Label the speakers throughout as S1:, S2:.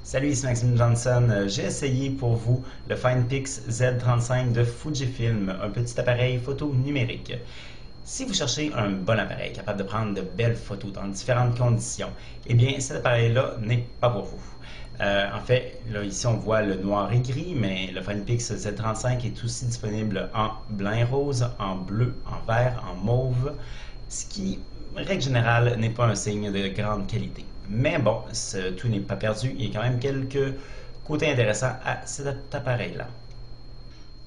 S1: Salut, ici Maxime Johnson. J'ai essayé pour vous le FinePix Z35 de Fujifilm, un petit appareil photo numérique. Si vous cherchez un bon appareil capable de prendre de belles photos dans différentes conditions, eh bien cet appareil-là n'est pas pour vous. En fait, là, ici on voit le noir et gris, mais le FinePix Z35 est aussi disponible en blanc et rose, en bleu, en vert, en mauve, ce qui, règle générale, n'est pas un signe de grande qualité. Mais bon, tout n'est pas perdu, il y a quand même quelques côtés intéressants à cet appareil-là.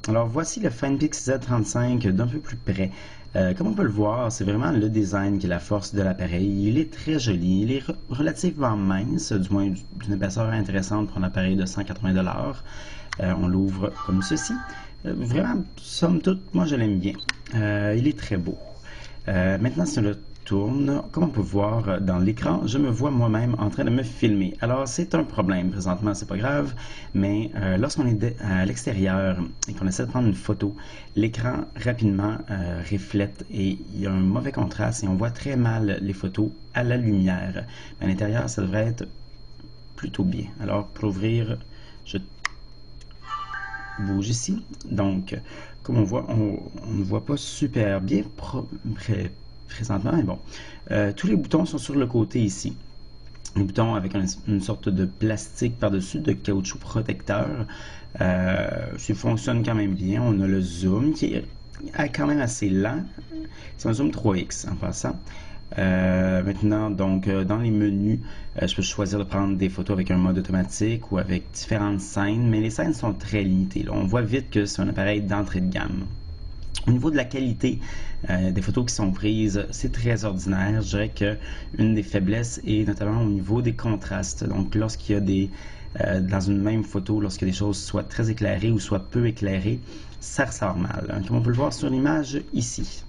S1: Alors voici le FinePix Z35 d'un peu plus près. Comme on peut le voir, c'est vraiment le design qui est la force de l'appareil. Il est très joli, il est relativement mince, du moins d'une épaisseur intéressante pour un appareil de 180 $. On l'ouvre comme ceci. Vraiment, somme toute, moi je l'aime bien. Il est très beau. Maintenant, si on le tourne, comme on peut voir dans l'écran, je me vois moi-même en train de me filmer. Alors, c'est un problème présentement, c'est pas grave, mais lorsqu'on est à l'extérieur et qu'on essaie de prendre une photo, l'écran rapidement reflète et il y a un mauvais contraste et on voit très mal les photos à la lumière. Mais à l'intérieur, ça devrait être plutôt bien. Alors, pour ouvrir, je bouge ici. Donc, comme on voit, on ne voit pas super bien présentement, mais bon. Tous les boutons sont sur le côté ici. Les boutons avec une sorte de plastique par-dessus, de caoutchouc protecteur. Ça fonctionne quand même bien. On a le zoom qui est quand même assez lent. C'est un zoom 3X en passant. Maintenant, donc, dans les menus, je peux choisir de prendre des photos avec un mode automatique ou avec différentes scènes, mais les scènes sont très limitées. Là. On voit vite que c'est un appareil d'entrée de gamme. Au niveau de la qualité des photos qui sont prises, c'est très ordinaire. Je dirais qu'une des faiblesses est notamment au niveau des contrastes. Donc, lorsqu'il y a dans une même photo, lorsque les choses soient très éclairées ou soient peu éclairées, ça ressort mal. Comme on peut le voir sur l'image ici.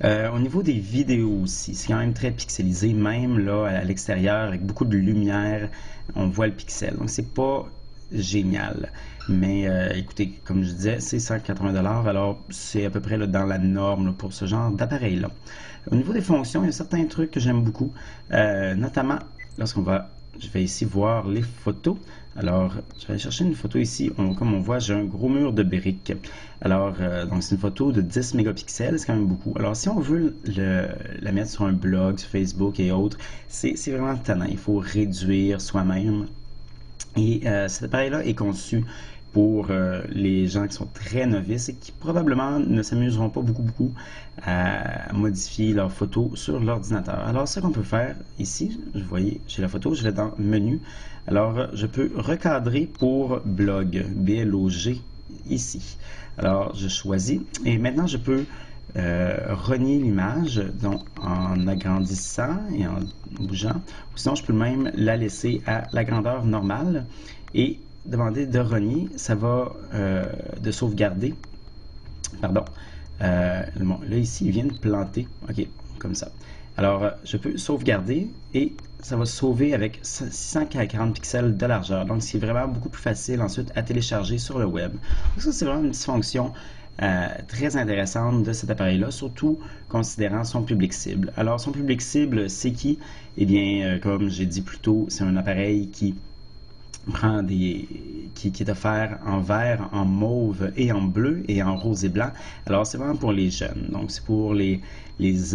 S1: Au niveau des vidéos aussi, c'est quand même très pixelisé, même là à l'extérieur avec beaucoup de lumière, on voit le pixel. Donc c'est pas génial. Mais écoutez, comme je disais, c'est 180 $, alors c'est à peu près là, dans la norme là, pour ce genre d'appareil-là. Au niveau des fonctions, il y a certains trucs que j'aime beaucoup, notamment je vais ici voir les photos. Alors, je vais aller chercher une photo ici. Comme on voit, j'ai un gros mur de briques. Alors, donc c'est une photo de 10 mégapixels, c'est quand même beaucoup. Alors, si on veut la mettre sur un blog, sur Facebook et autres, c'est vraiment tannant. Il faut réduire soi-même. Et cet appareil-là est conçu pour les gens qui sont très novices et qui probablement ne s'amuseront pas beaucoup à modifier leurs photos sur l'ordinateur. Alors, ce qu'on peut faire ici, vous voyez, j'ai la photo, je vais dans Menu. Alors, je peux recadrer pour Blog, B-L-O-G, ici. Alors, je choisis et maintenant, je peux renier l'image en agrandissant et en bougeant. Ou sinon, je peux même la laisser à la grandeur normale et demander de renier. Ça va de sauvegarder. Pardon. Bon, là, ici, il vient de planter. OK, comme ça. Alors, je peux sauvegarder et ça va sauver avec 640 pixels de largeur. Donc, c'est vraiment beaucoup plus facile ensuite à télécharger sur le web. Donc, ça, c'est vraiment une petite fonction très intéressante de cet appareil-là, surtout considérant son public cible. Alors, son public cible, c'est qui? Eh bien, comme j'ai dit plus tôt, c'est un appareil qui est offert en vert, en mauve et en bleu et en rose et blanc. Alors, c'est vraiment pour les jeunes. Donc, c'est pour les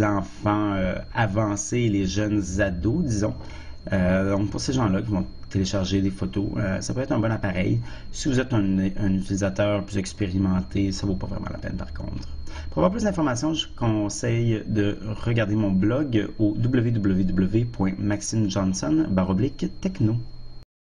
S1: enfants avancés, les jeunes ados, disons. Donc, pour ces gens-là qui vont télécharger des photos, ça peut être un bon appareil. Si vous êtes un utilisateur plus expérimenté, ça vaut pas vraiment la peine par contre. Pour avoir plus d'informations, je conseille de regarder mon blog au www.maximejohnson/techno.